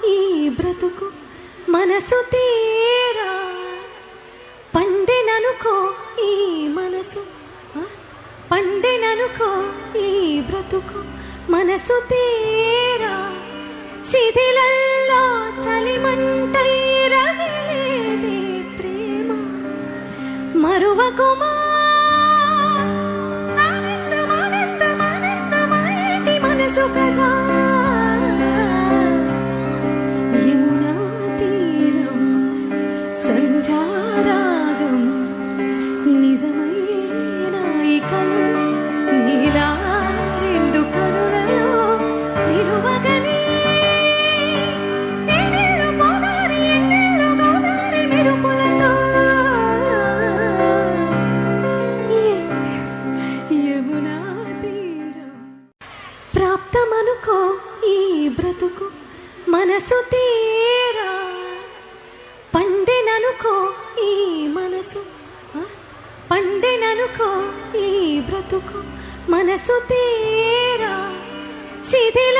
ఈ బ్రతుకు మనసు తీరా పండెననుకో ఈ మనసు పండెననుకో ఈ బ్రతుకు మనసు తీరా శిథిలల్లో చలిమంటై రగిలేదే ప్రేమ మరువకుమా ఆనందమానందమానందమానంటి మనసు కదా యమునా తీరం సంధ్యారాగం నిజమైన ఈ కలం నీలా రెండు కరులలో నిరువగని ఎన్నెల్లు గోదారి ఎన్నెల్లు గోదారి మెరుపులతో యమునా తీరం ప్రాప్తమనుకో ఈ బ్రతుకు మనసు తీరా పండెననుకో ఈ మనసు పండెననుకో ఈ బ్రతుకు మనసు తీరా శిథిల